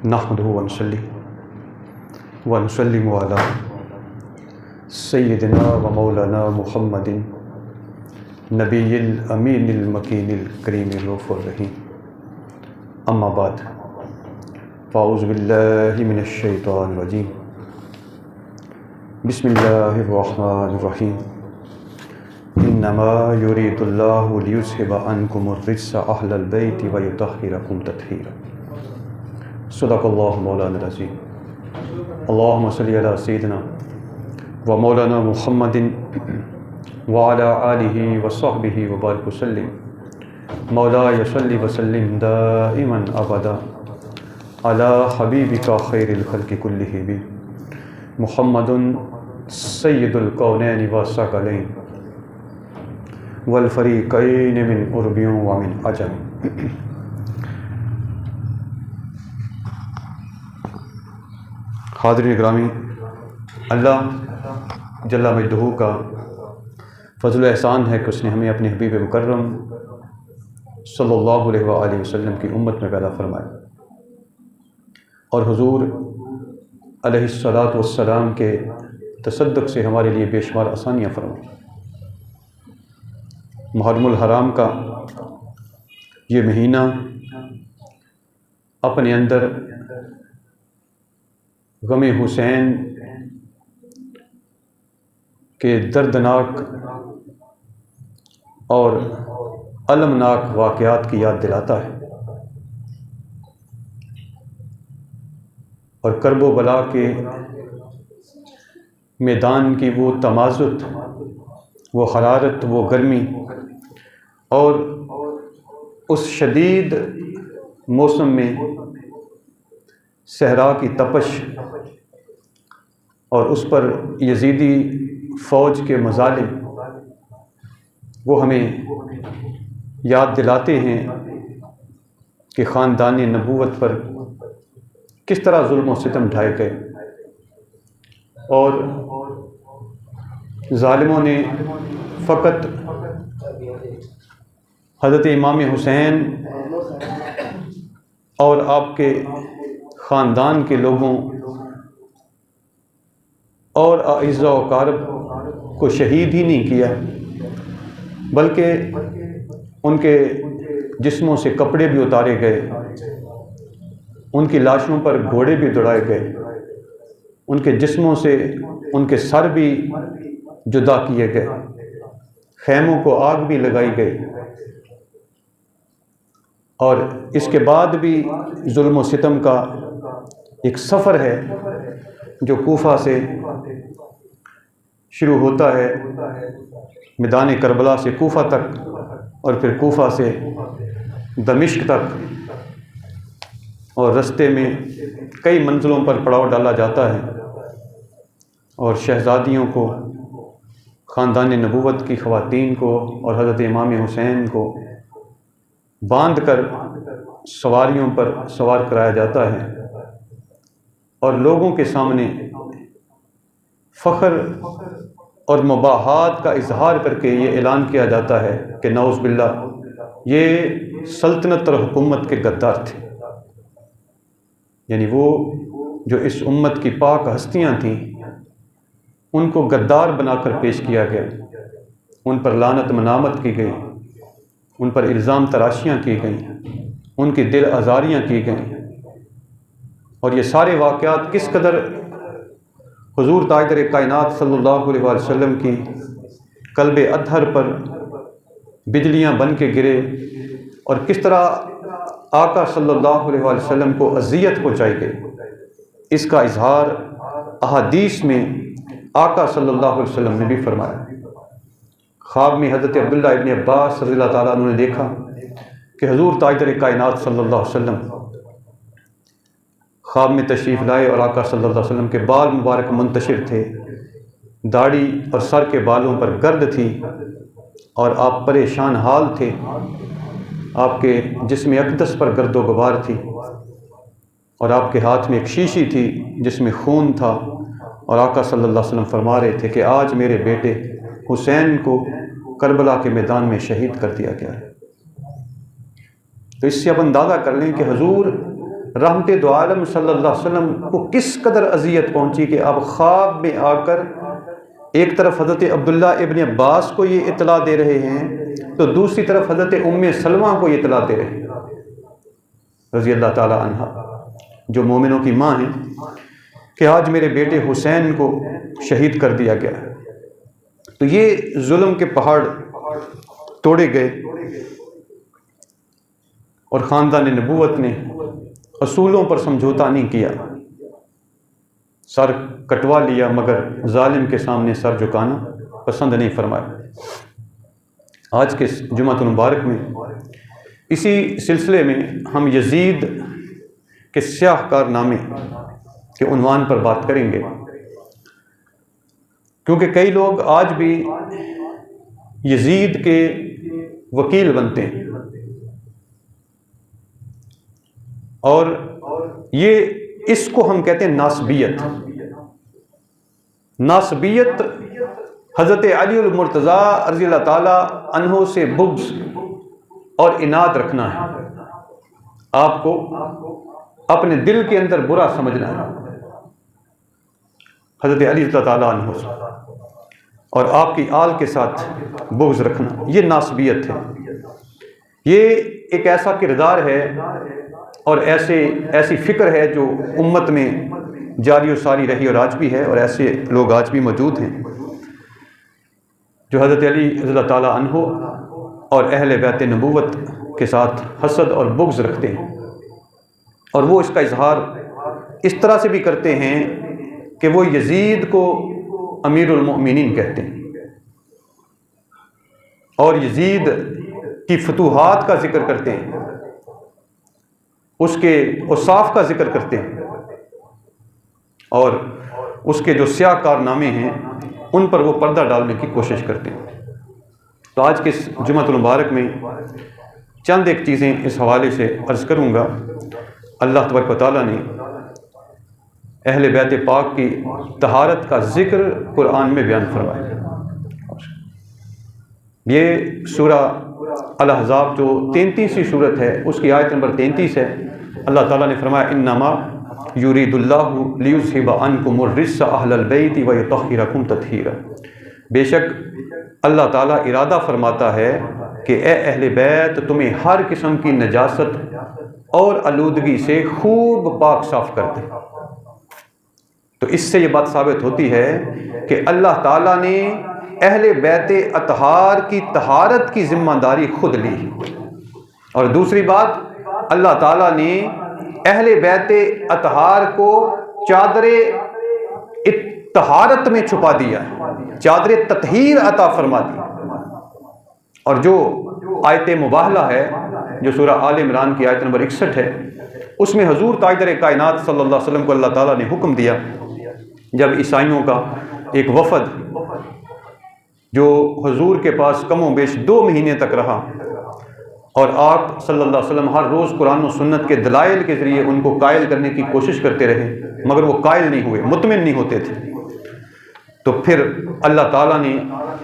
نحمده ونصلي ونسلم على سيدنا ومولانا محمد نبي الأمين المكين الكريم الرؤوف الرحيم. أما بعد، فأعوذ بالله من الشيطان الرجيم. بسم الله الرحمن الرحيم. إنما يريد الله ليذهب عنكم الرجس أهل البيت ويطهركم تطهيرا. صدق اللہ مولانا العظیم. اللہم صلی علی سیدنا و مولانا محمد وعلی آلہ وصحبہ وبارک وسلم. مولاي صلی وسلم دائما ابدا علی حبیبک خیر الخلق کلہم محمد سید الکونین والثقلین والفریقین من عرب ومن عجم. حاضرین گرامی، اللہ جل مجدہ کا فضل و احسان ہے کہ اس نے ہمیں اپنے حبیب مکرم صلی اللہ علیہ وآلہ وسلم کی امت میں پیدا فرمایا اور حضور علیہ الصلاۃ والسلام کے تصدق سے ہمارے لیے بے شمار آسانیاں فرمائی. محرم الحرام کا یہ مہینہ اپنے اندر غم حسین کے دردناک اور المناک واقعات کی یاد دلاتا ہے اور کرب و بلا کے میدان کی وہ تمازت، وہ حرارت، وہ گرمی اور اس شدید موسم میں صحرا کی تپش اور اس پر یزیدی فوج کے مظالم، وہ ہمیں یاد دلاتے ہیں کہ خاندان نبوت پر کس طرح ظلم و ستم ڈھائے گئے اور ظالموں نے فقط حضرت امام حسین اور آپ کے خاندان کے لوگوں اور اعزاء و اقارب کو شہید ہی نہیں کیا، بلکہ ان کے جسموں سے کپڑے بھی اتارے گئے، ان کی لاشوں پر گھوڑے بھی دوڑائے گئے، ان کے جسموں سے ان کے سر بھی جدا کیے گئے، خیموں کو آگ بھی لگائی گئی اور اس کے بعد بھی ظلم و ستم کا ایک سفر ہے جو کوفہ سے شروع ہوتا ہے، میدان کربلا سے کوفہ تک اور پھر کوفہ سے دمشق تک، اور رستے میں کئی منزلوں پر پڑاؤ ڈالا جاتا ہے اور شہزادیوں کو، خاندان نبوت کی خواتین کو اور حضرت امام حسین کو باندھ کر سواریوں پر سوار کرایا جاتا ہے اور لوگوں کے سامنے فخر اور مباحات کا اظہار کر کے یہ اعلان کیا جاتا ہے کہ نعوذ باللہ یہ سلطنت اور حکومت کے غدار تھے. یعنی وہ جو اس امت کی پاک ہستیاں تھیں ان کو غدار بنا کر پیش کیا گیا، ان پر لعنت منامت کی گئی، ان پر الزام تراشیاں کی گئیں، ان کی دل آزاریاں کی گئیں اور یہ سارے واقعات کس قدر حضور تاجدار کائنات صلی اللہ علیہ وآلہ وسلم کی قلب اطہر پر بجلیاں بن کے گرے اور کس طرح آقا صلی اللہ علیہ وآلہ وسلم کو اذیت پہنچائی گئی، اس کا اظہار احادیث میں آقا صلی اللہ علیہ وسلم نے بھی فرمایا. خواب میں حضرت عبداللہ ابن عباس رضی اللہ تعالیٰ عنہ نے دیکھا کہ حضور تاجدار کائنات صلی اللہ علیہ وسلم خواب میں تشریف لائے اور آقا صلی اللہ علیہ وسلم کے بال مبارک منتشر تھے، داڑھی اور سر کے بالوں پر گرد تھی اور آپ پریشان حال تھے، آپ کے جسم اقدس پر گرد و غبار تھی اور آپ کے ہاتھ میں ایک شیشی تھی جس میں خون تھا اور آقا صلی اللہ علیہ وسلم فرما رہے تھے کہ آج میرے بیٹے حسین کو کربلا کے میدان میں شہید کر دیا گیا ہے. تو اس سے آپ اندازہ کر لیں کہ حضور رحمت دو عالم صلی اللہ علیہ وسلم کو کس قدر اذیت پہنچی کہ آپ خواب میں آ کر ایک طرف حضرت عبداللہ ابن عباس کو یہ اطلاع دے رہے ہیں تو دوسری طرف حضرت ام سلمہ کو یہ اطلاع دے رہے ہیں رضی اللہ تعالی عنہ، جو مومنوں کی ماں ہیں، کہ آج میرے بیٹے حسین کو شہید کر دیا گیا ہے۔ تو یہ ظلم کے پہاڑ توڑے گئے اور خاندان نبوت نے اصولوں پر سمجھوتا نہیں کیا، سر کٹوا لیا، مگر ظالم کے سامنے سر جھکانا پسند نہیں فرمایا۔ آج کے جمعۃ المبارک میں اسی سلسلے میں ہم یزید کے سیاہ کارنامے کے عنوان پر بات کریں گے، کیونکہ کئی لوگ آج بھی یزید کے وکیل بنتے ہیں، اور یہ اس کو ہم کہتے ہیں ناسبیت۔ ناسبیت حضرت علی المرتضیٰ رضی اللہ تعالی عنہ سے بغض اور عناد رکھنا ہے، آپ کو اپنے دل کے اندر برا سمجھنا ہے حضرت علی رضی اللہ تعالیٰ عنہ سے، اور آپ کی آل کے ساتھ بغض رکھنا، یہ ناسبیت ہے۔ یہ ایک ایسا کردار ہے اور ایسی فکر ہے جو امت میں جاری و ساری رہی اور آج بھی ہے، اور ایسے لوگ آج بھی موجود ہیں جو حضرت علی رضی اللہ تعالیٰ عنہ اور اہل بیت نبوت کے ساتھ حسد اور بغض رکھتے ہیں، اور وہ اس کا اظہار اس طرح سے بھی کرتے ہیں کہ وہ یزید کو امیر المؤمنین کہتے ہیں اور یزید کی فتوحات کا ذکر کرتے ہیں، اس کے اوصاف کا ذکر کرتے ہیں، اور اس کے جو سیاہ کارنامے ہیں ان پر وہ پردہ ڈالنے کی کوشش کرتے ہیں۔ تو آج کے جمعۃ المبارک میں چند ایک چیزیں اس حوالے سے عرض کروں گا۔ اللہ تبارک و تعالیٰ نے اہل بیت پاک کی طہارت کا ذکر قرآن میں بیان فرمایا۔ یہ سورہ الاحزاب جو 33ویں سورت ہے، اس کی آیت نمبر 33 ہے۔ اللہ تعالیٰ نے فرمایا انما یرید اللہ لیذھب عنکم الرجس اہل البیت ویطہرکم تطہیرا، بے شک اللہ تعالیٰ ارادہ فرماتا ہے کہ اے اہل بیت تمہیں ہر قسم کی نجاست اور آلودگی سے خوب پاک صاف کر دے۔ تو اس سے یہ بات ثابت ہوتی ہے کہ اللہ تعالیٰ نے اہل بیت اطہار کی طہارت کی ذمہ داری خود لی، اور دوسری بات اللہ تعالیٰ نے اہل بیت اطہار کو چادر طہارت میں چھپا دیا، چادر تطہیر عطا فرما دی۔ اور جو آیت مباہلہ ہے جو سورہ آل عمران کی آیت نمبر 61 ہے، اس میں حضور تاجدار کائنات صلی اللہ علیہ وسلم کو اللہ تعالیٰ نے حکم دیا، جب عیسائیوں کا ایک وفد جو حضور کے پاس کم و بیش 2 مہینے تک رہا، اور آپ صلی اللہ علیہ وسلم ہر روز قرآن و سنت کے دلائل کے ذریعے ان کو قائل کرنے کی کوشش کرتے رہے، مگر وہ قائل نہیں ہوئے، مطمئن نہیں ہوتے تھے۔ تو پھر اللہ تعالیٰ نے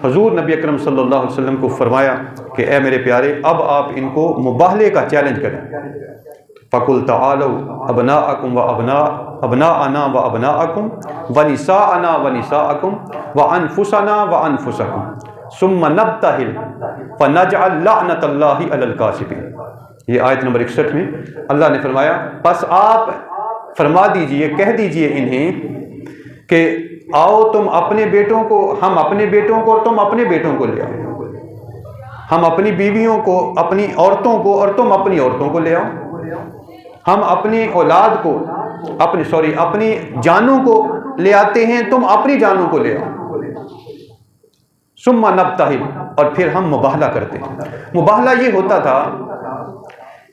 حضور نبی اکرم صلی اللہ علیہ وسلم کو فرمایا کہ اے میرے پیارے، اب آپ ان کو مباہلے کا چیلنج کریں۔ فَقُلْ تَعَالَوْا أَبْنَاءَكُمْ وَأَبْنَاءَنَا وَأَبْنَاءَكُمْ وَنِسَاءَنَا وَنِسَاءَكُمْ وَأَنفُسَنَا وَأَنفُسَكُمْ ثُمَّ نَبْتَهِلْ فَنَجْعَلْ لَعْنَةَ اللَّهِ عَلَى الْكَاذِبِينَ۔ یہ آیت نمبر 61 میں اللہ نے فرمایا بس آپ فرما دیجئے، کہہ دیجئے انہیں کہ آؤ تم اپنے بیٹوں کو، ہم اپنے بیٹوں کو اور تم اپنے بیٹوں کو لے آؤ، ہم اپنی بیویوں کو، اپنی عورتوں کو اور تم اپنی عورتوں کو لے آؤ، ہم اپنی اولاد کو اپنی جانوں کو لے آتے ہیں، تم اپنی جانوں کو لے آؤ، ثم نبتہل، اور پھر ہم مباہلہ کرتے ہیں۔ مباہلہ یہ ہوتا تھا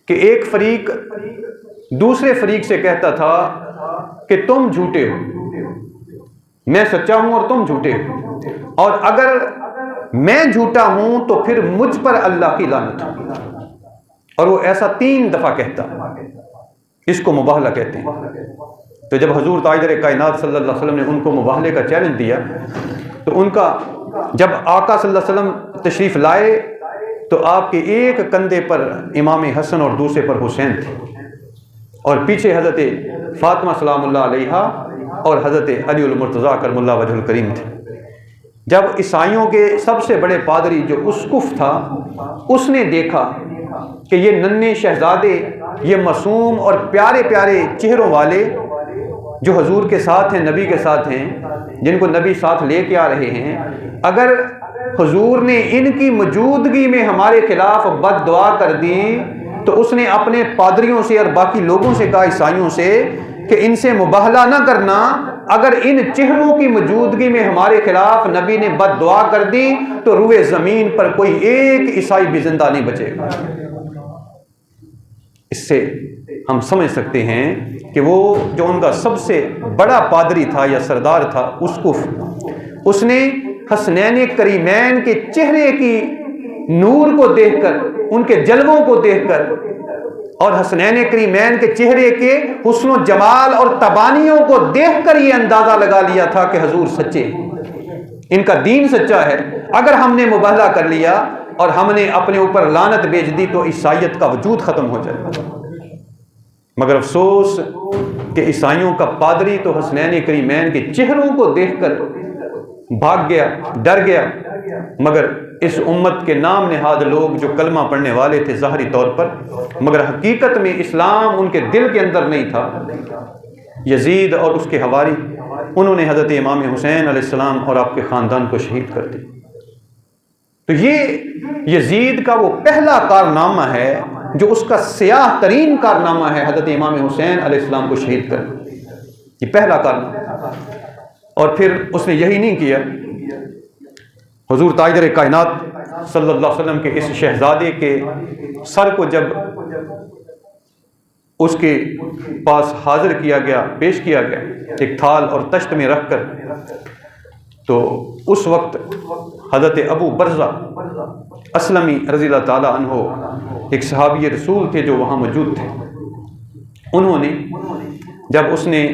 کہ ایک فریق دوسرے فریق سے کہتا تھا کہ تم جھوٹے ہو، میں سچا ہوں اور تم جھوٹے ہو، اور اگر میں جھوٹا ہوں تو پھر مجھ پر اللہ کی لعنت ہو، اور وہ ایسا 3 دفعہ کہتا، اس کو مباہلہ کہتے ہیں۔ تو جب حضور تاجدار کائنات صلی اللہ علیہ وسلم نے ان کو مباہلے کا چیلنج دیا، تو ان کا جب آقا صلی اللہ علیہ وسلم تشریف لائے تو آپ کے ایک کندھے پر امام حسن اور دوسرے پر حسین تھے، اور پیچھے حضرت فاطمہ سلام اللہ علیہا اور حضرت علی المرتضیٰ کرم اللہ وجہ الکریم تھے۔ جب عیسائیوں کے سب سے بڑے پادری جو اسقف تھا، اس نے دیکھا کہ یہ ننھے شہزادے، یہ معصوم اور پیارے پیارے چہروں والے جو حضور کے ساتھ ہیں، نبی کے ساتھ ہیں، جن کو نبی ساتھ لے کے آ رہے ہیں، اگر حضور نے ان کی موجودگی میں ہمارے خلاف بد دعا کر دی تو اس نے اپنے پادریوں سے اور باقی لوگوں سے کہا، عیسائیوں سے، کہ ان سے مباہلہ نہ کرنا، اگر ان چہروں کی موجودگی میں ہمارے خلاف نبی نے بد دعا کر دی تو روئے زمین پر کوئی ایک عیسائی بھی زندہ نہیں بچے گا۔ اس سے ہم سمجھ سکتے ہیں کہ وہ جو ان کا سب سے بڑا پادری تھا یا سردار تھا، اسقف، اس نے حسنین کریمین کے چہرے کی نور کو دیکھ کر، ان کے جلووں کو دیکھ کر اور حسنین کریمین کے چہرے کے حسن و جمال اور تبانیوں کو دیکھ کر یہ اندازہ لگا لیا تھا کہ حضور سچے ہیں، ان کا دین سچا ہے۔ اگر ہم نے مباہلہ کر لیا اور ہم نے اپنے اوپر لعنت بیچ دی تو عیسائیت کا وجود ختم ہو جائے گا۔ مگر افسوس کہ عیسائیوں کا پادری تو حسنین کریمین کے چہروں کو دیکھ کر بھاگ گیا، ڈر گیا، مگر اس امت کے نام نہاد لوگ جو کلمہ پڑھنے والے تھے ظاہری طور پر، مگر حقیقت میں اسلام ان کے دل کے اندر نہیں تھا، یزید اور اس کے حواری، انہوں نے حضرت امام حسین علیہ السلام اور آپ کے خاندان کو شہید کر دیا۔ تو یہ یزید کا وہ پہلا کارنامہ ہے جو اس کا سیاہ ترین کارنامہ ہے، حضرت امام حسین علیہ السلام کو شہید کر دیا، یہ پہلا کارنامہ۔ اور پھر اس نے یہی نہیں کیا، حضور تاجدار کائنات صلی اللہ علیہ وسلم کے اس شہزادے کے سر کو جب اس کے پاس حاضر کیا گیا، پیش کیا گیا ایک تھال اور تشت میں رکھ کر، تو اس وقت حضرت ابو برزہ اسلمی رضی اللہ تعالیٰ عنہ ایک صحابی رسول تھے جو وہاں موجود تھے، انہوں نے جب اس نے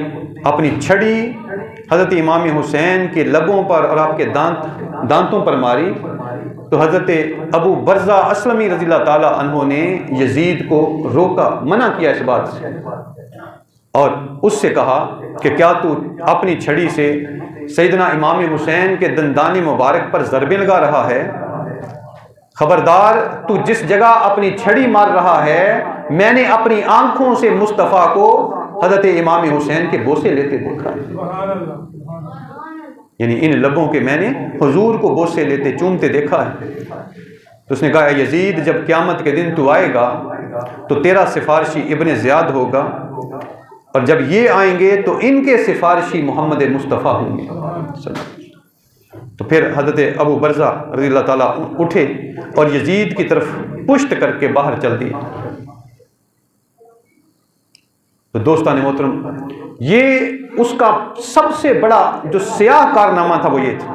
اپنی چھڑی حضرت امام حسین کے لبوں پر اور آپ کے دانتوں پر ماری تو حضرت ابو برزہ اسلمی رضی اللہ تعالیٰ عنہ نے یزید کو روکا، منع کیا اس بات سے، اور اس سے کہا کہ کیا تو اپنی چھڑی سے سیدنا امام حسین کے دندان مبارک پر ضربیں لگا رہا ہے؟ خبردار، تو جس جگہ اپنی چھڑی مار رہا ہے میں نے اپنی آنکھوں سے مصطفیٰ کو حضرت امام حسین کے بوسے لیتے دیکھا، یعنی ان لبوں کے میں نے حضور کو بوسے لیتے چومتے دیکھا ہے۔ تو اس نے کہا، یزید، جب قیامت کے دن تو آئے گا تو تیرا سفارشی ابن زیاد ہوگا، اور جب یہ آئیں گے تو ان کے سفارشی محمد مصطفیٰ ہوں گے۔ تو پھر حضرت ابو برزہ رضی اللہ تعالیٰ اٹھے اور یزید کی طرف پشت کر کے باہر چل دیے۔ تو دوستان محترم، یہ اس کا سب سے بڑا جو سیاہ کارنامہ تھا وہ یہ تھا،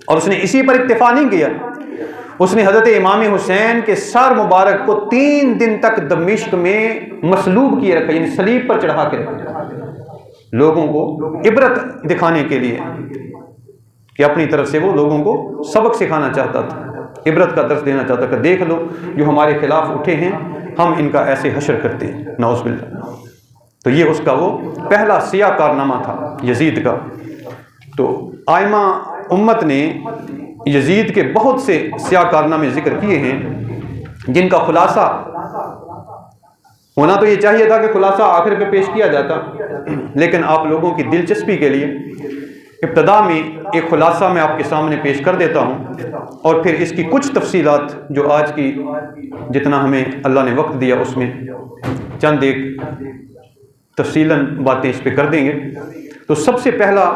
اور اس نے اسی پر اکتفا نہیں کیا، اس نے حضرت امام حسین کے سر مبارک کو 3 دن تک دمشق میں مصلوب کیے رکھا، یعنی صلیب پر چڑھا کے رکھا، لوگوں کو عبرت دکھانے کے لیے کہ اپنی طرف سے وہ لوگوں کو سبق سکھانا چاہتا تھا، عبرت کا درس دینا چاہتا تھا، دیکھ لو جو ہمارے خلاف اٹھے ہیں ہم ان کا ایسے حشر کرتے ہیں، نعوذ باللہ۔ تو یہ اس کا وہ پہلا سیاہ کارنامہ تھا یزید کا۔ تو آئمہ امت نے یزید کے بہت سے سیاہ کارنامے ذکر کیے ہیں، جن کا خلاصہ ہونا تو یہ چاہیے تھا کہ خلاصہ آخر پہ پیش کیا جاتا، لیکن آپ لوگوں کی دلچسپی کے لیے ابتدا میں ایک خلاصہ میں آپ کے سامنے پیش کر دیتا ہوں، اور پھر اس کی کچھ تفصیلات جو آج کی جتنا ہمیں اللہ نے وقت دیا اس میں چند ایک تفصیلاً باتیں اس پہ کر دیں گے۔ تو سب سے پہلا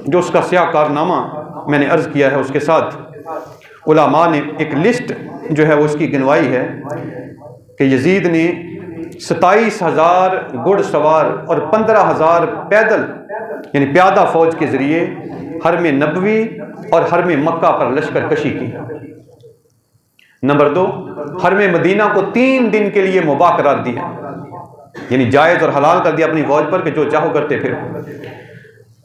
جو اس کا سیاہ کارنامہ میں نے عرض کیا ہے، اس کے ساتھ علماء نے ایک لسٹ جو ہے وہ اس کی گنوائی ہے کہ یزید نے 27,000 گھڑ سوار اور 15,000 پیدل یعنی پیادہ فوج کے ذریعے حرم نبوی اور حرم مکہ پر لشکر کشی کی۔ نمبر 2، حرم مدینہ کو 3 دن کے لیے مباح قرار دیا، یعنی جائز اور حلال کر دیا اپنی فوج پر کہ جو چاہو کرتے پھر،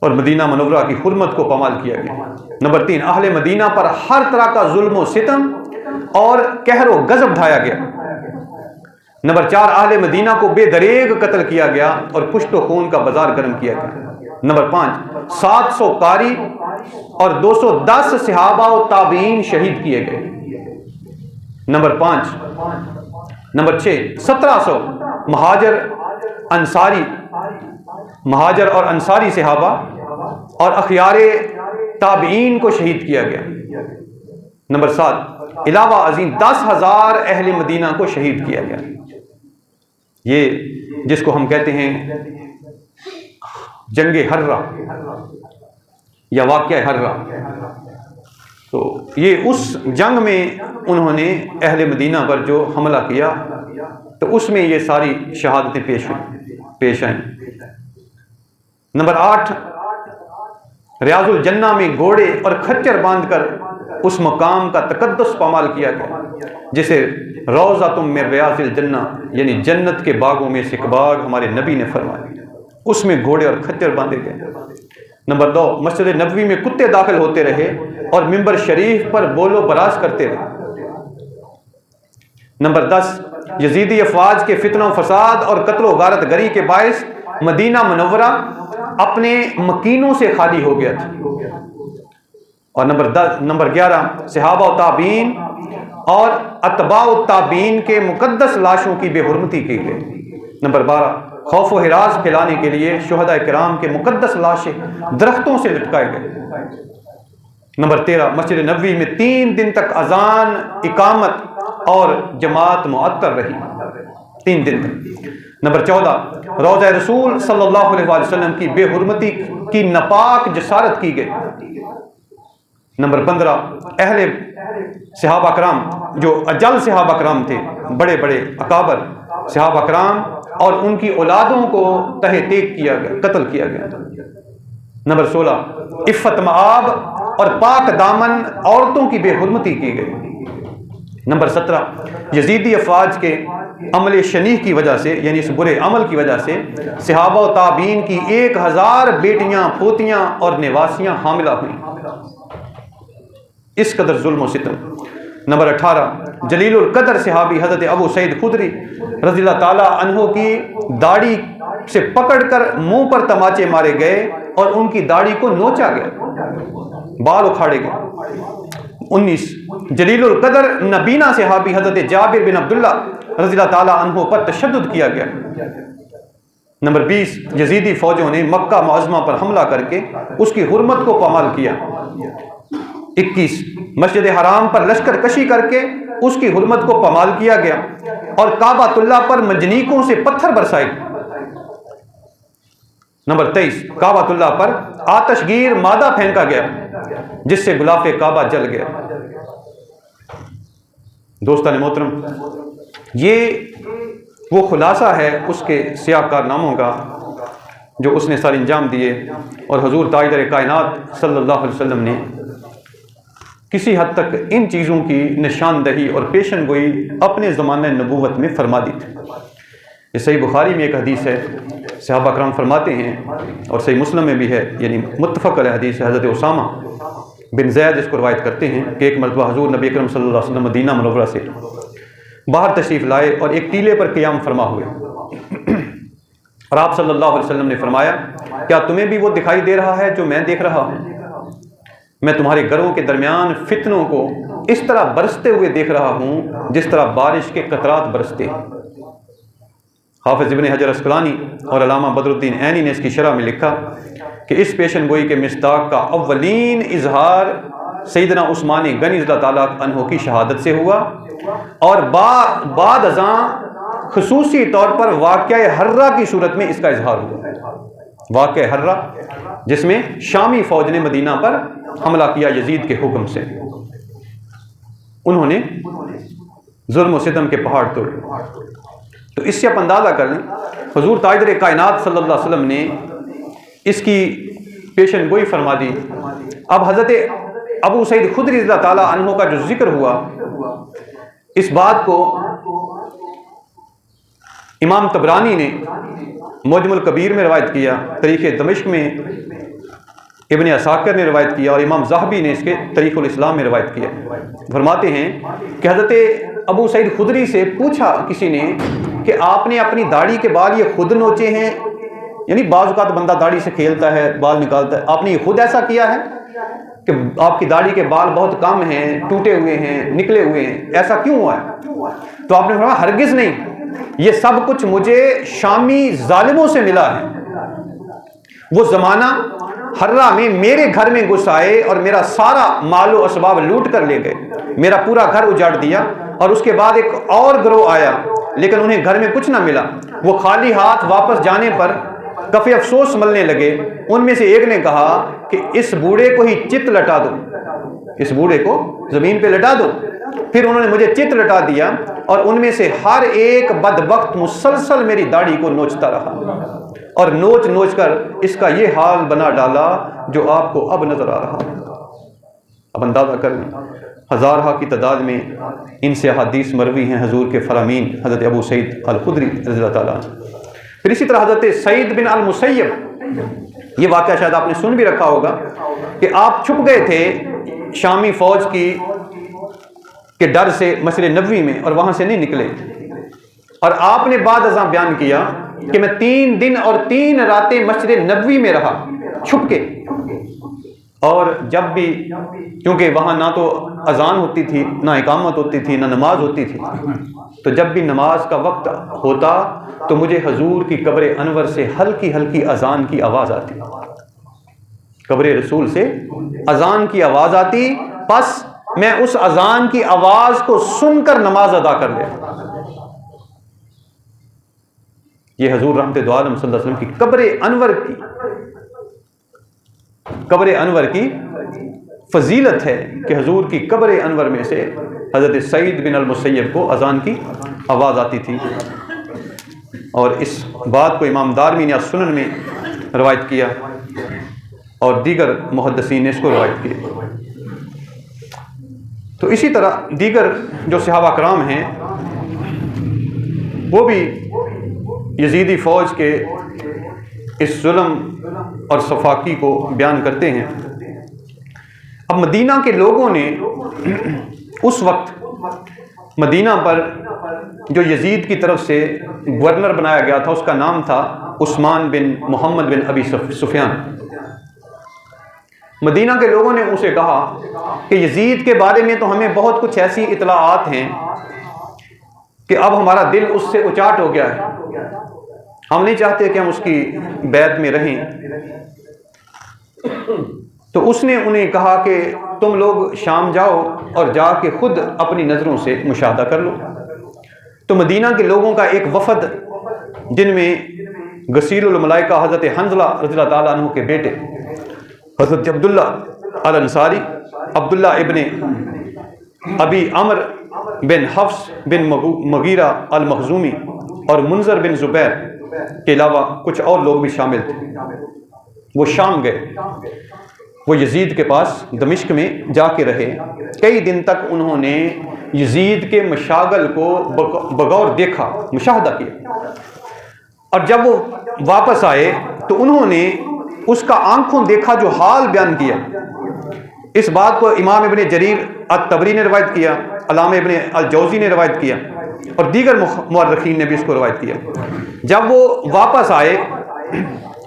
اور مدینہ منورہ کی حرمت کو پامال کیا گیا۔ نمبر 3، اہل مدینہ پر ہر طرح کا ظلم و ستم اور قہر و غضب ڈھایا گیا۔ نمبر 4 اہل مدینہ کو بے دریغ قتل کیا گیا اور پشت و خون کا بازار گرم کیا گیا۔ نمبر 5 700 قاری اور 210 صحابہ و تابعین شہید کیے گئے۔ نمبر 6 1700 مہاجر اور انصاری صحابہ اور اخیار تابعین کو شہید کیا گیا۔ نمبر 7 علاوہ ازیں 10,000 اہل مدینہ کو شہید کیا گیا۔ یہ جس کو ہم کہتے ہیں جنگ حرہ یا واقعہ حرہ، تو یہ اس جنگ میں انہوں نے اہل مدینہ پر جو حملہ کیا تو اس میں یہ ساری شہادتیں پیش آئیں۔ نمبر 8 ریاض الجنہ میں گھوڑے اور کھچر باندھ کر اس مقام کا تقدس پامال کیا گیا جسے روضۃ من ریاض الجنہ، یعنی جنت کے باغوں میں سے ایک باغ ہمارے نبی نے فرمایا، اس میں گھوڑے اور کھچر باندھے گئے۔ نمبر 2 مسجد نبوی میں کتے داخل ہوتے رہے اور ممبر شریف پر بول و براز کرتے رہے۔ نمبر 10 یزیدی افواج کے فتنہ و فساد اور قتل و غارت گری کے باعث مدینہ منورہ اپنے مکینوں سے خالی ہو گیا تھا۔ اور نمبر 11 صحابہ و تابعین اور اتباع التابعین کے مقدس لاشوں کی بے حرمتی کی گئی۔ نمبر 12 خوف و ہراس پھیلانے کے لیے شہداء کرام کے مقدس لاشیں درختوں سے لٹکائے گئے۔ نمبر 13 مسجد نبوی میں 3 دن تک اذان، اقامت اور جماعت معطل رہی، 3 دن تک۔ نمبر 14 روضہ رسول صلی اللہ علیہ وسلم کی بے حرمتی کی ناپاک جسارت کی گئی۔ نمبر 15 اہل صحابہ کرام جو اجل صحابہ کرام تھے، بڑے بڑے اکابر صحابہ کرام اور ان کی اولادوں کو تہ تیگ کیا گیا، قتل کیا گیا۔ نمبر 16 عفت مآب اور پاک دامن عورتوں کی بے حرمتی کی گئی۔ نمبر 17 یزیدی افواج کے عمل شنیع کی وجہ سے، یعنی اس برے عمل کی وجہ سے صحابہ و تابعین کی 1000 بیٹیاں، پوتیاں اور نواسیاں حاملہ ہوئیں، اس قدر ظلم و ستم۔ نمبر 18 جلیل القدر صحابی حضرت ابو سعید خدری رضی اللہ تعالیٰ عنہ کی داڑھی سے پکڑ کر منہ پر تماچے مارے گئے اور ان کی داڑھی کو نوچا گیا، بال اکھاڑے گئے۔ 19 جلیل القدر نبینا صحابی حضرت جابر بن عبداللہ رضی اللہ تعالیٰ عنہ پر تشدد کیا گیا۔ نمبر 20 یزیدی فوجوں نے مکہ معظمہ پر حملہ کر کے اس کی حرمت کو پامال کیا۔ 21 مسجد حرام پر لشکر کشی کر کے اس کی حرمت کو پامال کیا گیا اور کعبۃ اللہ پر منجنیقوں سے پتھر برسائے۔ نمبر 23 کعبۃ اللہ پر آتش گیر مادہ پھینکا گیا جس سے غلاف کعبہ جل گیا۔ دوستان محترم، یہ وہ خلاصہ ہے اس کے سیاہ کارناموں کا جو اس نے سر انجام دیے، اور حضور تاجدار کائنات صلی اللہ علیہ وسلم نے کسی حد تک ان چیزوں کی نشاندہی اور پیشن گوئی اپنے زمانہ نبوت میں فرما دی تھی۔ یہ صحیح بخاری میں ایک حدیث ہے، صحابہ کرام فرماتے ہیں، اور صحیح مسلم میں بھی ہے، یعنی متفق علیہ حدیث ہے، حضرت اسامہ بن زید اس کو روایت کرتے ہیں کہ ایک مرتبہ حضور نبی اکرم صلی اللہ علیہ وسلم مدینہ منورہ سے باہر تشریف لائے اور ایک ٹیلے پر قیام فرما ہوئے، اور آپ صلی اللہ علیہ وسلم نے فرمایا کیا تمہیں بھی وہ دکھائی دے رہا ہے جو میں دیکھ رہا ہوں؟ میں تمہارے گھروں کے درمیان فتنوں کو اس طرح برستے ہوئے دیکھ رہا ہوں جس طرح بارش کے قطرات برستے ہیں۔ حافظ ابن حجر اسقلانی اور علامہ بدر الدین عینی نے اس کی شرح میں لکھا کہ اس پیشن گوئی کے مصداق کا اولین اظہار سیدنا عثمان غنی رضی اللہ تعالیٰ عنہ کی شہادت سے ہوا، اور بعد ازاں خصوصی طور پر واقعہ حرہ کی صورت میں اس کا اظہار ہوا۔ واقعہ حرہ جس میں شامی فوج نے مدینہ پر حملہ کیا یزید کے حکم سے، انہوں نے ظلم و ستم کے پہاڑ توڑے۔ تو اس سے آپ اندازہ کر لیں حضور تاجدار کائنات صلی اللہ علیہ وسلم نے اس کی پیشن گوئی فرما دی۔ اب حضرت ابو سعید خدری رضی اللہ تعالیٰ عنہ کا جو ذکر ہوا، اس بات کو امام طبرانی نے معجم الکبیر میں روایت کیا، تاریخ دمشق میں ابن عساکر نے روایت کیا، اور امام ذہبی نے اس کے تاریخ الاسلام میں روایت کیا۔ فرماتے ہیں کہ حضرت ابو سعید خدری سے پوچھا کسی نے کہ آپ نے اپنی داڑھی کے بال یہ خود نوچے ہیں؟ یعنی بعض اوقات بندہ داڑھی سے کھیلتا ہے، بال نکالتا ہے، آپ نے یہ خود ایسا کیا ہے کہ آپ کی داڑھی کے بال بہت کم ہیں، ٹوٹے ہوئے ہیں، نکلے ہوئے ہیں، ایسا کیوں ہوا ہے؟ تو آپ نے فرمایا ہرگز نہیں، یہ سب کچھ مجھے شامی ظالموں سے ملا ہے۔ وہ زمانہ حرہ میں میرے گھر میں گھس آئے اور میرا سارا مال و اسباب لوٹ کر لے گئے، میرا پورا گھر اجاڑ دیا، اور اس کے بعد ایک اور گروہ آیا لیکن انہیں گھر میں کچھ نہ ملا، وہ خالی ہاتھ واپس جانے پر کف افسوس ملنے لگے۔ ان میں سے ایک نے کہا کہ اس بوڑھے کو ہی چت لٹا دو، اس بوڑھے کو زمین پہ لٹا دو۔ پھر انہوں نے مجھے چت لٹا دیا، اور ان میں سے ہر ایک بدبخت مسلسل میری داڑھی کو نوچتا رہا، اور نوچ نوچ کر اس کا یہ حال بنا ڈالا جو آپ کو اب نظر آ رہا ہے۔ اب اندازہ کر لیں، ہزارہ کی تعداد میں ان سے احادیث مروی ہیں حضور کے فرامین حضرت ابو سعید الخدری رضی اللہ تعالیٰ عنہ۔ پھر اسی طرح حضرت سعید بن المسیب، یہ واقعہ شاید آپ نے سن بھی رکھا ہوگا کہ آپ چھپ گئے تھے شامی فوج کی کے ڈر سے مسجد نبوی میں، اور وہاں سے نہیں نکلے، اور آپ نے بعد ازاں بیان کیا کہ میں 3 دن اور 3 راتیں مسجد نبوی میں رہا چھپ کے، اور جب بھی، کیونکہ وہاں نہ تو اذان ہوتی تھی، نہ اقامت ہوتی تھی، نہ نماز ہوتی تھی، تو جب بھی نماز کا وقت ہوتا تو مجھے حضور کی قبر انور سے ہلکی ہلکی اذان کی آواز آتی، قبر رسول سے اذان کی آواز آتی، پس میں اس اذان کی آواز کو سن کر نماز ادا کر لیا۔ یہ حضور رحمت دو عالم صلی اللہ علیہ وسلم کی قبر انور کی فضیلت ہے کہ حضور کی قبر انور میں سے حضرت سعید بن المسیب کو اذان کی آواز آتی تھی، اور اس بات کو امام دارمی نے سنن میں روایت کیا، اور دیگر محدثین نے اس کو روایت کیا۔ تو اسی طرح دیگر جو صحابہ کرام ہیں وہ بھی یزیدی فوج کے اس ظلم اور سفاکی کو بیان کرتے ہیں۔ اب مدینہ کے لوگوں نے اس وقت مدینہ پر جو یزید کی طرف سے گورنر بنایا گیا تھا اس کا نام تھا عثمان بن محمد بن ابی سفیان، مدینہ کے لوگوں نے اسے کہا کہ یزید کے بارے میں تو ہمیں بہت کچھ ایسی اطلاعات ہیں کہ اب ہمارا دل اس سے اچاٹ ہو گیا ہے، ہم نہیں چاہتے کہ ہم اس کی بیعت میں رہیں۔ تو اس نے انہیں کہا کہ تم لوگ شام جاؤ اور جا کے خود اپنی نظروں سے مشاہدہ کر لو۔ تو مدینہ کے لوگوں کا ایک وفد، جن میں غسیل الملائکہ حضرت حنظلہ رضی اللہ تعالیٰ عنہ کے بیٹے حضرت عبداللہ الانصاری، عبداللہ ابن ابی عمر بن حفص بن مغیرہ المخزومی اور منذر بن زبیر کے علاوہ کچھ اور لوگ بھی شامل تھے، وہ شام گئے، وہ یزید کے پاس دمشق میں جا کے رہے۔ کئی دن تک انہوں نے یزید کے مشاغل کو بغور دیکھا، مشاہدہ کیا، اور جب وہ واپس آئے تو انہوں نے اس کا آنکھوں دیکھا جو حال بیان کیا۔ اس بات کو امام ابن جریر الطبری نے روایت کیا، علامہ ابن الجوزی نے روایت کیا، اور دیگر مورخین نے بھی اس کو روایت کیا۔ جب وہ واپس آئے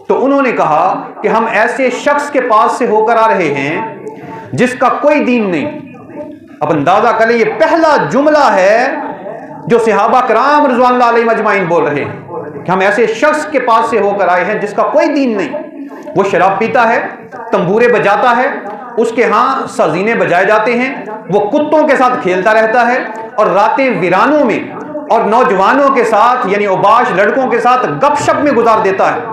تو انہوں نے کہا کہ ہم ایسے شخص کے پاس سے ہو کر آ رہے ہیں جس کا کوئی دین نہیں۔ اب اندازہ کر لیں، یہ پہلا جملہ ہے جو صحابہ کرام رضوان اللہ علیہم اجمعین بول رہے ہیں کہ ہم ایسے شخص کے پاس سے ہو کر آئے ہیں جس کا کوئی دین نہیں، وہ شراب پیتا ہے، تنبورے بجاتا ہے، اس کے ہاں سازینے بجائے جاتے ہیں، وہ کتوں کے ساتھ کھیلتا رہتا ہے، اور راتیں ویرانوں میں اور نوجوانوں کے ساتھ یعنی اوباش لڑکوں کے ساتھ گپ شپ میں گزار دیتا ہے۔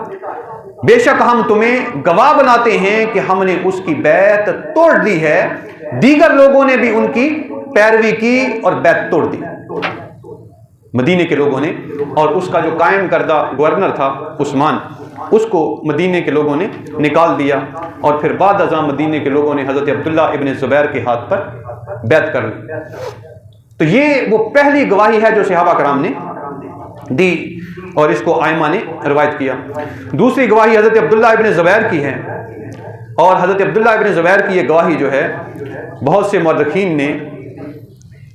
بے شک ہم تمہیں گواہ بناتے ہیں کہ ہم نے اس کی بیعت توڑ دی ہے۔ دیگر لوگوں نے بھی ان کی پیروی کی اور بیعت توڑ دی، مدینے کے لوگوں نے، اور اس کا جو قائم کردہ گورنر تھا عثمان، اس کو مدینے کے لوگوں نے نکال دیا، اور پھر بعد ازاں مدینے کے لوگوں نے حضرت عبداللہ ابن زبیر کے ہاتھ پر بیعت کر لی۔ تو یہ وہ پہلی گواہی ہے جو صحابہ کرام نے دی، اور اس کو ائمہ نے روایت کیا۔ دوسری گواہی حضرت عبداللہ ابن زبیر کی ہے، اور حضرت عبداللہ ابن زبیر کی یہ گواہی جو ہے بہت سے مورخین نے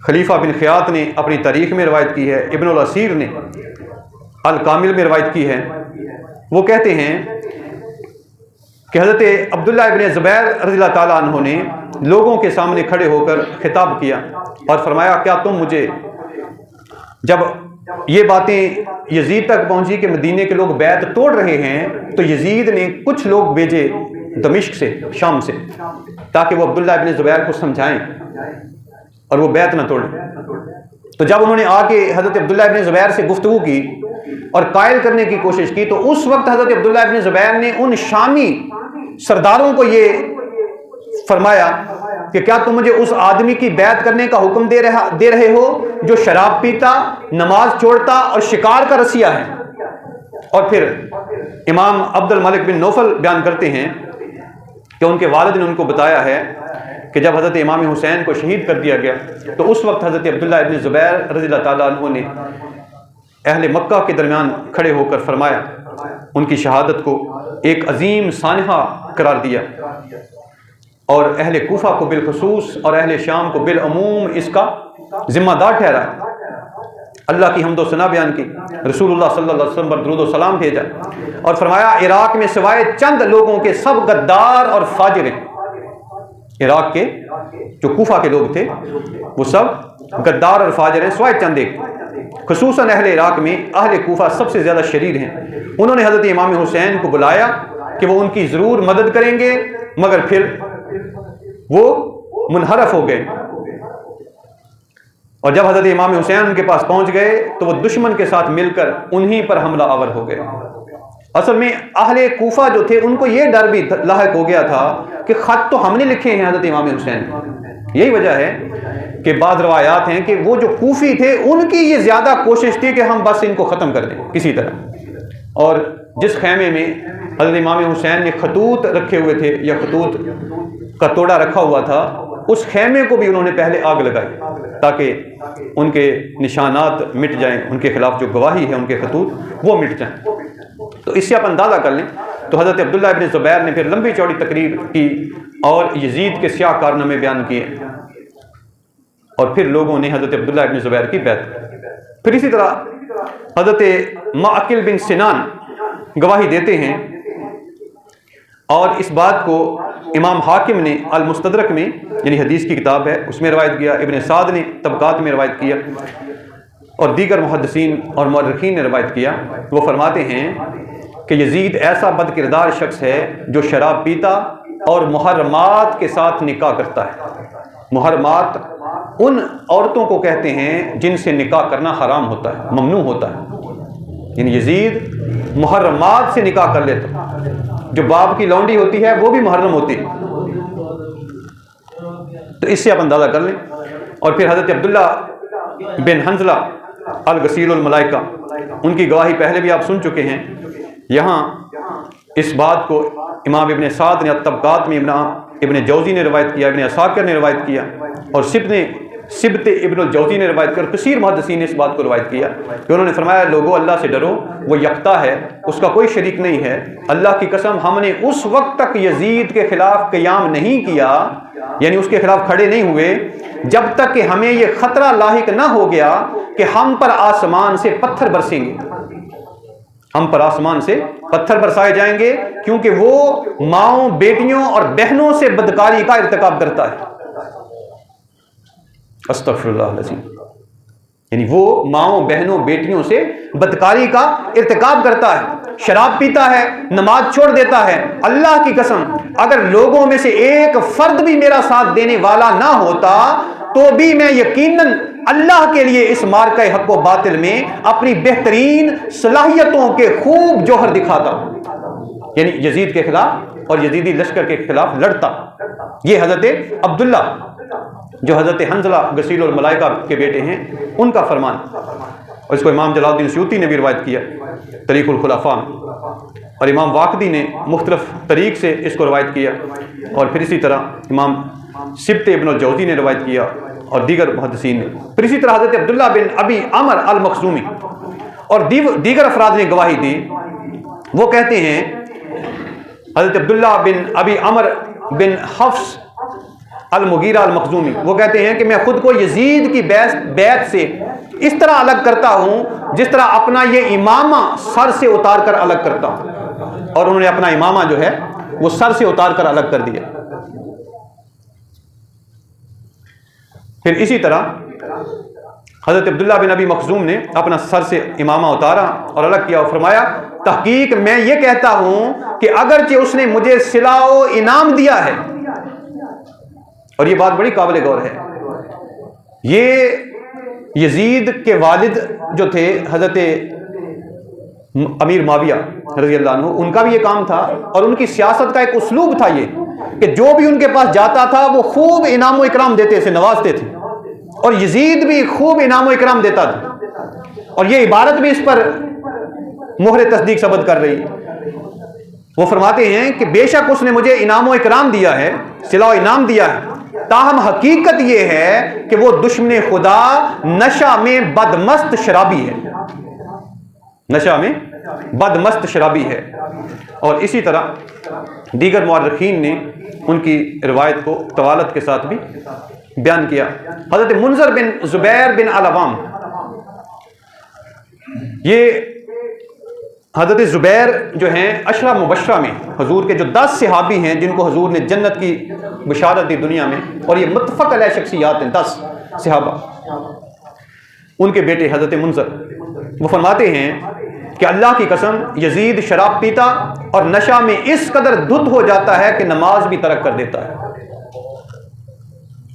خلیفہ بن خیاط نے اپنی تاریخ میں روایت کی ہے، ابن الاسیر نے الکامل میں روایت کی ہے۔ وہ کہتے ہیں کہ حضرت عبداللہ ابن زبیر رضی اللہ تعالیٰ عنہ نے لوگوں کے سامنے کھڑے ہو کر خطاب کیا اور فرمایا کیا تم مجھے، جب یہ باتیں یزید تک پہنچی کہ مدینے کے لوگ بیعت توڑ رہے ہیں، تو یزید نے کچھ لوگ بھیجے دمشق سے، شام سے، تاکہ وہ عبداللہ ابن زبیر کو سمجھائیں اور وہ بیعت نہ توڑیں۔ تو جب انہوں نے آ کے حضرت عبداللہ ابن زبیر سے گفتگو کی اور قائل کرنے کی کوشش کی، تو اس وقت حضرت عبداللہ ابن زبیر نے ان شامی سرداروں کو یہ فرمایا کہ کیا تم مجھے اس آدمی کی بیعت کرنے کا حکم دے رہے ہو جو شراب پیتا، نماز چھوڑتا اور شکار کا رسیا ہے؟ اور پھر امام عبد الملک بن نوفل بیان کرتے ہیں کہ ان کے والد نے ان کو بتایا ہے کہ جب حضرت امام حسین کو شہید کر دیا گیا تو اس وقت حضرت عبداللہ ابن زبیر رضی اللہ تعالیٰ عنہ نے اہل مکہ کے درمیان کھڑے ہو کر فرمایا، ان کی شہادت کو ایک عظیم سانحہ قرار دیا، اور اہل کوفہ کو بالخصوص اور اہل شام کو بالعموم اس کا ذمہ دار ٹھہرایا۔ اللہ کی حمد و ثنا بیان کی، رسول اللہ صلی اللہ علیہ وسلم پر درود و سلام بھیجا، اور فرمایا عراق میں سوائے چند لوگوں کے سب غدار اور فاجر ہیں۔ عراق کے جو کوفہ کے لوگ تھے وہ سب غدار اور فاجر ہیں سوائے چند ایک، خصوصاً اہل عراق میں اہل کوفہ سب سے زیادہ شریر ہیں۔ انہوں نے حضرت امام حسین کو بلایا کہ وہ ان کی ضرور مدد کریں گے، مگر پھر وہ منحرف ہو گئے، اور جب حضرت امام حسین ان کے پاس پہنچ گئے تو وہ دشمن کے ساتھ مل کر انہی پر حملہ آور ہو گئے۔ اصل میں اہل کوفہ جو تھے ان کو یہ ڈر بھی لاحق ہو گیا تھا کہ خط تو ہم نے لکھے ہیں حضرت امام حسین، یہی وجہ ہے کہ بعض روایات ہیں کہ وہ جو کوفی تھے ان کی یہ زیادہ کوشش تھی کہ ہم بس ان کو ختم کر دیں کسی طرح، اور جس خیمے میں حضرت امام حسین نے خطوط رکھے ہوئے تھے یا خطوط کا توڑا رکھا ہوا تھا، اس خیمے کو بھی انہوں نے پہلے آگ لگائی تاکہ ان کے نشانات مٹ جائیں، ان کے خلاف جو گواہی ہے ان کے خطوط وہ مٹ جائیں۔ تو اس سے آپ اندازہ کر لیں۔ تو حضرت عبداللہ ابن زبیر نے پھر لمبی چوڑی تقریر کی اور یزید کے سیاہ کارنامے بیان کیے، اور پھر لوگوں نے حضرت عبداللہ ابن زبیر کی بیعت کی۔ پھر اسی طرح حضرت معقل بن سنان گواہی دیتے ہیں، اور اس بات کو امام حاکم نے المستدرک میں، یعنی حدیث کی کتاب ہے، اس میں روایت کیا، ابن سعد نے طبقات میں روایت کیا، اور دیگر محدثین اور مورخین نے روایت کیا۔ وہ فرماتے ہیں کہ یزید ایسا بد کردار شخص ہے جو شراب پیتا اور محرمات کے ساتھ نکاح کرتا ہے۔ محرمات ان عورتوں کو کہتے ہیں جن سے نکاح کرنا حرام ہوتا ہے، ممنوع ہوتا ہے، یعنی یزید محرمات سے نکاح کر لیتا ہے۔ جو باپ کی لونڈی ہوتی ہے وہ بھی محرم ہوتی ہے، تو اس سے آپ اندازہ کر لیں۔ اور پھر حضرت عبداللہ بن حنظلہ الغسیل الملائکہ، ان کی گواہی پہلے بھی آپ سن چکے ہیں۔ یہاں اس بات کو امام ابن سعد نے طبقات میں، ابن جوزی نے روایت کیا، ابن عساکر نے روایت کیا، اور سبت ابن الجوزی نے روایت کر، کثیر محدثین نے اس بات کو روایت کیا کہ انہوں نے فرمایا لوگو اللہ سے ڈرو، وہ یکتا ہے، اس کا کوئی شریک نہیں ہے۔ اللہ کی قسم ہم نے اس وقت تک یزید کے خلاف قیام نہیں کیا، یعنی اس کے خلاف کھڑے نہیں ہوئے، جب تک کہ ہمیں یہ خطرہ لاحق نہ ہو گیا کہ ہم پر آسمان سے پتھر برسیں گے، ہم پر آسمان سے پتھر برسائے جائیں گے، کیونکہ وہ ماؤں، بیٹیوں اور بہنوں سے بدکاری کا ارتکاب کرتا ہے۔ استغفر اللہ العظیم، یعنی وہ ماؤں، بہنوں، بیٹیوں سے بدکاری کا ارتکاب کرتا ہے، شراب پیتا ہے، نماز چھوڑ دیتا ہے۔ اللہ کی قسم اگر لوگوں میں سے ایک فرد بھی میرا ساتھ دینے والا نہ ہوتا تو بھی میں یقیناً اللہ کے لیے اس مارکہ حق و باطل میں اپنی بہترین صلاحیتوں کے خوب جوہر دکھاتا، یعنی یزید کے خلاف اور یزیدی لشکر کے خلاف لڑتا۔ یہ حضرت عبداللہ جو حضرت حنظلہ غسیل الملائکہ کے بیٹے ہیں ان کا فرمان، اور اس کو امام جلال الدین سیوطی نے بھی روایت کیا تاریخ الخلفاء میں، اور امام واقدی نے مختلف طریق سے اس کو روایت کیا، اور پھر اسی طرح امام سبت ابن الجوزی نے روایت کیا اور دیگر محدثین نے۔ پھر اسی طرح حضرت عبداللہ بن ابی عمر المخزومی اور دیگر افراد نے گواہی دی۔ وہ کہتے ہیں حضرت عبداللہ بن ابی عمر بن حفص المغیرہ المخزومی، وہ کہتے ہیں کہ میں خود کو یزید کی بیعت سے اس طرح الگ کرتا ہوں جس طرح اپنا یہ امامہ سر سے اتار کر الگ کرتا ہوں، اور انہوں نے اپنا امامہ جو ہے وہ سر سے اتار کر الگ کر دیا۔ پھر اسی طرح حضرت عبداللہ بن ابی مخزوم نے اپنا سر سے امامہ اتارا اور الگ کیا اور فرمایا تحقیق میں یہ کہتا ہوں کہ اگرچہ اس نے مجھے صلہ و انعام دیا ہے، اور یہ بات بڑی قابل غور ہے، یہ یزید کے والد جو تھے حضرت امیر معاویہ رضی اللہ عنہ، ان کا بھی یہ کام تھا اور ان کی سیاست کا ایک اسلوب تھا یہ کہ جو بھی ان کے پاس جاتا تھا وہ خوب انعام و اکرام دیتے تھے، نوازتے تھے، اور یزید بھی خوب انعام و اکرام دیتا تھا، اور یہ عبارت بھی اس پر مہر تصدیق ثبت کر رہی ہے۔ وہ فرماتے ہیں کہ بے شک اس نے مجھے انعام و اکرام دیا ہے، صلہ و انعام دیا ہے، تاہم حقیقت یہ ہے کہ وہ دشمن خدا نشہ میں بدمست شرابی ہے، نشہ میں بدمست شرابی ہے۔ اور اسی طرح دیگر مورخین نے ان کی روایت کو طوالت کے ساتھ بھی بیان کیا۔ حضرت منذر بن زبیر بن العوام، یہ حضرت زبیر جو ہیں عشرہ مبشرہ میں حضور کے جو 10 صحابی ہیں جن کو حضور نے جنت کی بشارت دی دنیا میں، اور یہ متفق علیہ شخصیات ہیں 10 صحابہ، ان کے بیٹے حضرت منذر، وہ فرماتے ہیں کہ اللہ کی قسم یزید شراب پیتا اور نشہ میں اس قدر دھت ہو جاتا ہے کہ نماز بھی ترک کر دیتا ہے۔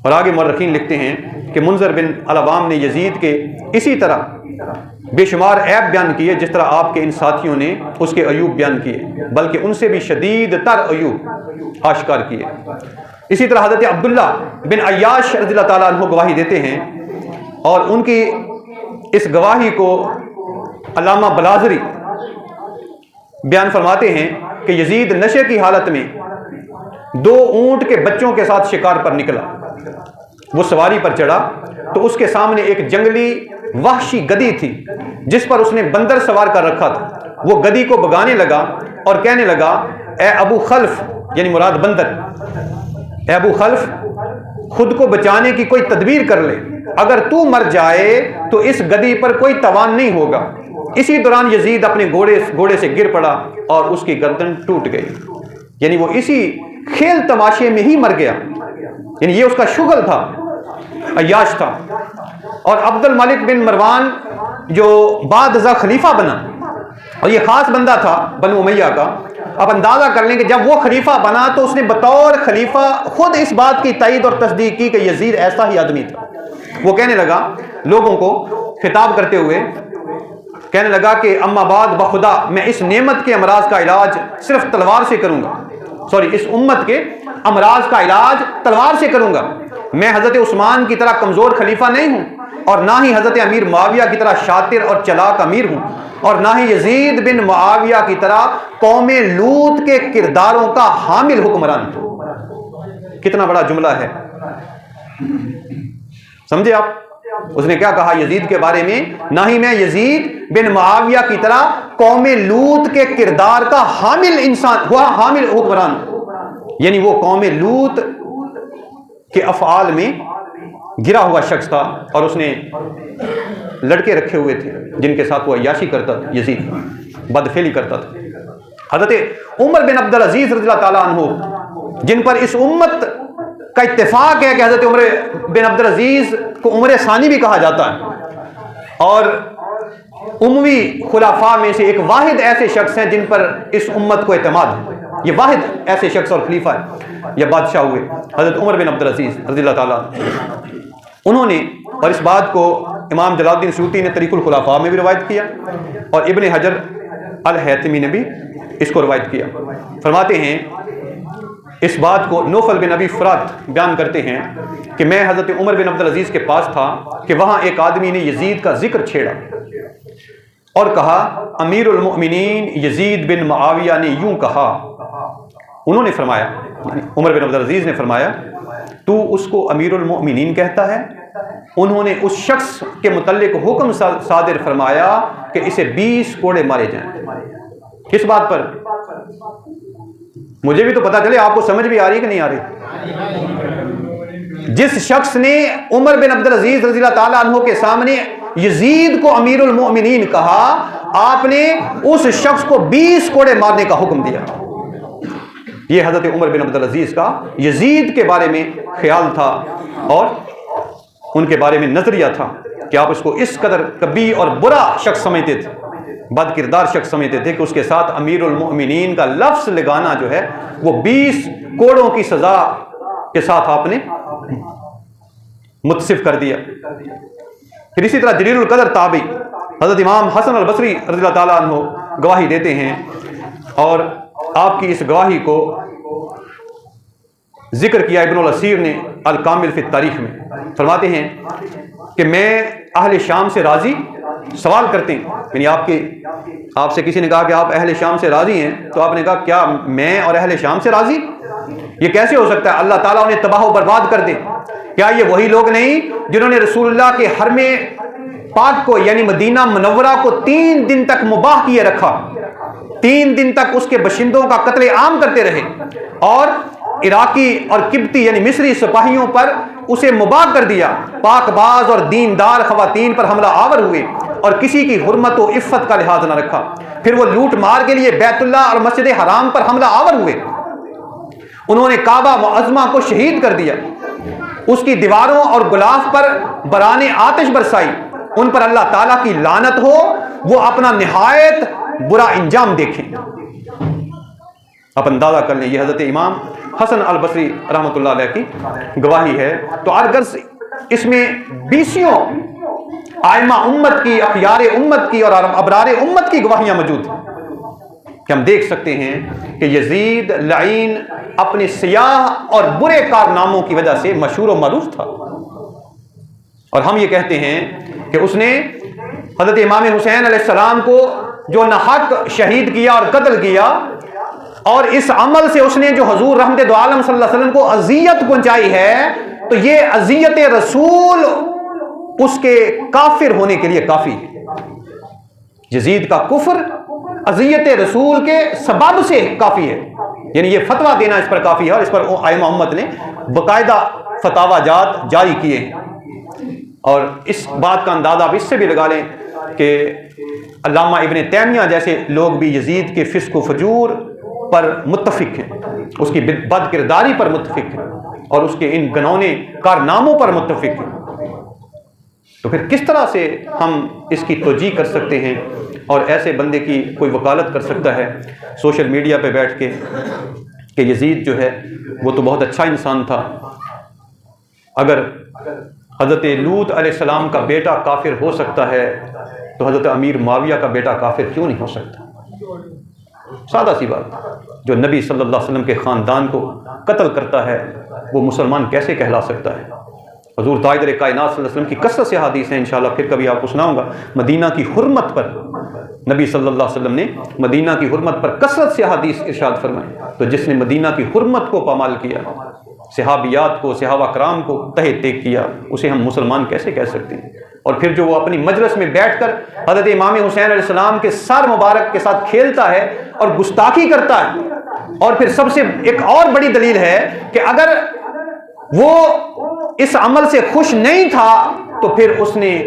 اور آگے مورخین لکھتے ہیں کہ منذر بن العوام نے یزید کے اسی طرح بے شمار عیب بیان کیے جس طرح آپ کے ان ساتھیوں نے اس کے عیوب بیان کیے، بلکہ ان سے بھی شدید تر عیوب آشکار کیے۔ اسی طرح حضرت عبداللہ بن عیاش رضی اللہ تعالیٰ عنہ گواہی دیتے ہیں، اور ان کی اس گواہی کو علامہ بلازری بیان فرماتے ہیں کہ یزید نشے کی حالت میں 2 اونٹ کے بچوں کے ساتھ شکار پر نکلا، وہ سواری پر چڑھا تو اس کے سامنے ایک جنگلی وحشی گدی تھی جس پر اس نے بندر سوار کر رکھا تھا۔ وہ گدی کو بگانے لگا اور کہنے لگا اے ابو خلف، یعنی مراد بندر، اے ابو خلف خود کو بچانے کی کوئی تدبیر کر لے، اگر تو مر جائے تو اس گدی پر کوئی توان نہیں ہوگا۔ اسی دوران یزید اپنے گھوڑے سے گر پڑا اور اس کی گردن ٹوٹ گئی، یعنی وہ اسی کھیل تماشے میں ہی مر گیا، یعنی یہ اس کا شغل تھا، عیاش تھا۔ اور عبد الملک بن مروان جو بعد ازاں خلیفہ بنا، اور یہ خاص بندہ تھا بنو امیہ کا، اب اندازہ کر لیں کہ جب وہ خلیفہ بنا تو اس نے بطور خلیفہ خود اس بات کی تائید اور تصدیق کی کہ یزید ایسا ہی آدمی تھا۔ وہ کہنے لگا لوگوں کو خطاب کرتے ہوئے، کہنے لگا کہ اما بعد بخدا میں اس نعمت کے امراض کا علاج صرف تلوار سے کروں گا، اس امت کے امراض کا علاج تلوار سے کروں گا۔ میں حضرت عثمان کی طرح کمزور خلیفہ نہیں ہوں، اور نہ ہی حضرت امیر معاویہ کی طرح شاطر اور چلاک امیر ہوں، اور نہ ہی یزید بن معاویہ کی طرح قوم لوط کے کرداروں کا حامل حکمران ہوں۔ کتنا بڑا جملہ ہے، سمجھے آپ؟ اس نے کیا کہا یزید کے بارے میں؟ نہ ہی میں یزید بن معاویہ کی طرح قوم لوط کے کردار کا حامل انسان ہوا، حامل حکمران، یعنی وہ قوم لوط کے افعال میں گرا ہوا شخص تھا، اور اس نے لڑکے رکھے ہوئے تھے جن کے ساتھ وہ عیاشی کرتا تھا، یزید بدفعلی کرتا تھا۔ حضرت عمر بن عبدالعزیز رضی اللہ تعالیٰ عنہ، جن پر اس امت کا اتفاق ہے کہ حضرت عمر بن عبدالعزیز کو عمر ثانی بھی کہا جاتا ہے، اور اموی خلفاء میں سے ایک واحد ایسے شخص ہیں جن پر اس امت کو اعتماد ہے، یہ واحد ایسے شخص اور خلیفہ ہے یا بادشاہ ہوئے حضرت عمر بن عبدالعزیز رضی اللہ تعالیٰ عنہ۔ انہوں نے، اور اس بات کو امام جلال الدین سیوطی نے طریق الخلفاء میں بھی روایت کیا، اور ابن حجر الہیثمی نے بھی اس کو روایت کیا۔ فرماتے ہیں اس بات کو نوفل بن ابی فرات بیان کرتے ہیں کہ میں حضرت عمر بن عبدالعزیز کے پاس تھا کہ وہاں ایک آدمی نے یزید کا ذکر چھیڑا اور کہا امیر المؤمنین یزید بن معاویہ نے یوں کہا۔ انہوں نے فرمایا، عمر بن عبدالعزیز نے فرمایا تو اس کو امیر المؤمنین کہتا ہے؟ انہوں نے اس شخص کے متعلق حکم صادر فرمایا کہ اسے 20 کوڑے مارے جائیں۔ کس بات پر؟ مجھے بھی تو پتا چلے، آپ کو سمجھ بھی آ رہی کہ نہیں آ رہی؟ جس شخص نے عمر بن عبدالعزیز رضی اللہ تعالیٰ عنہ کے سامنے یزید کو امیر المؤمنین کہا، آپ نے اس شخص کو 20 کوڑے مارنے کا حکم دیا۔ یہ حضرت عمر بن عبدالعزیز کا یزید کے بارے میں خیال تھا اور ان کے بارے میں نظریہ تھا کہ آپ اس کو اس قدر کبھی اور برا شخص سمجھتے تھے، بد کردار شخص سمجھتے تھے کہ اس کے ساتھ امیر المؤمنین کا لفظ لگانا جو ہے وہ 20 کوڑوں کی سزا کے ساتھ آپ نے متصف کر دیا۔ پھر اسی طرح جلیل القدر تابعی حضرت امام حسن البصری رضی اللہ تعالیٰ عنہ گواہی دیتے ہیں، اور آپ کی اس گواہی کو ذکر کیا ابن الاسیر نے الکامل فی التاریخ میں۔ فرماتے ہیں کہ میں اہل شام سے راضی، سوال کرتے ہیں، یعنی آپ سے کسی نے کہا کہ آپ اہل شام سے راضی ہیں، تو آپ نے کہا کیا میں اور اہل شام سے راضی؟ یہ کیسے ہو سکتا ہے؟ اللہ تعالیٰ انہیں تباہ و برباد کر دے۔ کیا یہ وہی لوگ نہیں جنہوں نے رسول اللہ کے حرم پاک کو یعنی مدینہ منورہ کو 3 دن تک مباح کیے رکھا، 3 دن تک اس کے باشندوں کا قتل عام کرتے رہے، اور عراقی اور قبطی یعنی مصری سپاہیوں پر اسے مباح کر دیا، پاک باز اور دیندار خواتین پر حملہ آور ہوئے اور کسی کی حرمت و عفت کا لحاظ نہ رکھا، پھر وہ لوٹ مار کے لیے بیت اللہ اور مسجد حرام پر حملہ آور ہوئے، انہوں نے کعبہ معظمہ کو شہید کر دیا، اس کی دیواروں اور غلاف پر بران آتش برسائی، ان پر اللہ تعالیٰ کی لعنت ہو، وہ اپنا نہایت برا انجام دیکھیں۔ آپ اندازہ کر لیں، یہ حضرت امام حسن البصری رحمۃ اللہ علیہ کی گواہی ہے۔ تو ارگرز اس میں 20 ائمہ امت کی، اخیار امت کی اور ابرار امت کی گواہیاں موجود ہیں کہ ہم دیکھ سکتے ہیں کہ یزید لعین اپنے سیاہ اور برے کارناموں کی وجہ سے مشہور و معروف تھا، اور ہم یہ کہتے ہیں کہ اس نے حضرت امام حسین علیہ السلام کو جو ناحق شہید کیا اور قتل کیا، اور اس عمل سے اس نے جو حضور رحمت دو عالم صلی اللہ علیہ وسلم کو اذیت پہنچائی ہے، تو یہ اذیت رسول اس کے کافر ہونے کے لیے کافی ہے۔ یزید کا کفر اذیت رسول کے سبب سے کافی ہے، یعنی یہ فتویٰ دینا اس پر کافی ہے، اور اس پر ائمہ امت نے باقاعدہ فتاوی جات جاری کیے ہیں۔ اور اس بات کا اندازہ آپ اس سے بھی لگا لیں کہ علامہ ابن تیمیہ جیسے لوگ بھی یزید کے فسق و فجور پر متفق ہیں، اس کی بد کرداری پر متفق ہیں، اور اس کے ان گنونے کارناموں پر متفق ہیں۔ تو پھر کس طرح سے ہم اس کی توجیہ کر سکتے ہیں، اور ایسے بندے کی کوئی وکالت کر سکتا ہے سوشل میڈیا پہ بیٹھ کے کہ یزید جو ہے وہ تو بہت اچھا انسان تھا، اگر حضرت لوط علیہ السلام کا بیٹا کافر ہو سکتا ہے تو حضرت امیر معاویہ کا بیٹا کافر کیوں نہیں ہو سکتا؟ سادہ سی بات، جو نبی صلی اللہ علیہ وسلم کے خاندان کو قتل کرتا ہے وہ مسلمان کیسے کہلا سکتا ہے؟ حضور تاجدار کائنات صلی اللہ علیہ وسلم کی کثرت سے حدیث ہیں، انشاءاللہ پھر کبھی آپ کو سناؤں گا۔ مدینہ کی حرمت پر نبی صلی اللہ علیہ وسلم نے مدینہ کی حرمت پر کثرت سے حدیث ارشاد فرمائے، تو جس نے مدینہ کی حرمت کو پامال کیا، صحابیات کو، صحابہ کرام کو تہہ تیگ کیا، اسے ہم مسلمان کیسے کہہ سکتے ہیں؟ اور پھر جو وہ اپنی مجلس میں بیٹھ کر حضرت امام حسین علیہ السلام کے سر مبارک کے ساتھ کھیلتا ہے اور گستاخی کرتا ہے، اور پھر سب سے ایک اور بڑی دلیل ہے کہ اگر وہ اس عمل سے خوش نہیں تھا تو پھر اس نے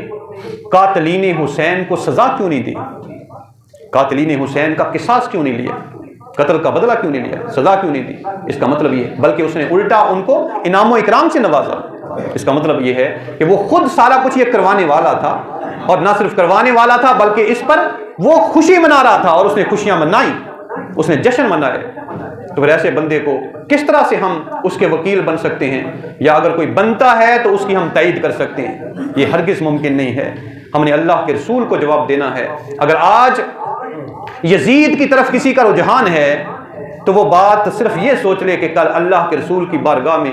قاتلین حسین کو سزا کیوں نہیں دی؟ قاتلین حسین کا قصاص کیوں نہیں لیا؟ قتل کا بدلہ کیوں نہیں لیا؟ سزا کیوں نہیں دی؟ اس کا مطلب یہ، بلکہ اس نے الٹا ان کو انعام و اکرام سے نوازا۔ اس کا مطلب یہ ہے کہ وہ خود سارا کچھ یہ کروانے والا تھا، اور نہ صرف کروانے والا تھا بلکہ اس پر وہ خوشی منا رہا تھا، اور اس نے خوشیاں منائی، اس نے جشن منائے۔ تو پھر ایسے بندے کو کس طرح سے ہم اس کے وکیل بن سکتے ہیں، یا اگر کوئی بنتا ہے تو اس کی ہم تائید کر سکتے ہیں؟ یہ ہرگز ممکن نہیں ہے۔ ہم نے اللہ کے رسول کو جواب دینا ہے۔ اگر آج یزید کی طرف کسی کا رجحان ہے تو وہ بات صرف یہ سوچ لے کہ کل اللہ کے رسول کی بارگاہ میں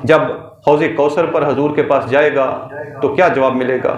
جب حوض کوثر پر حضور کے پاس جائے گا تو کیا جواب ملے گا۔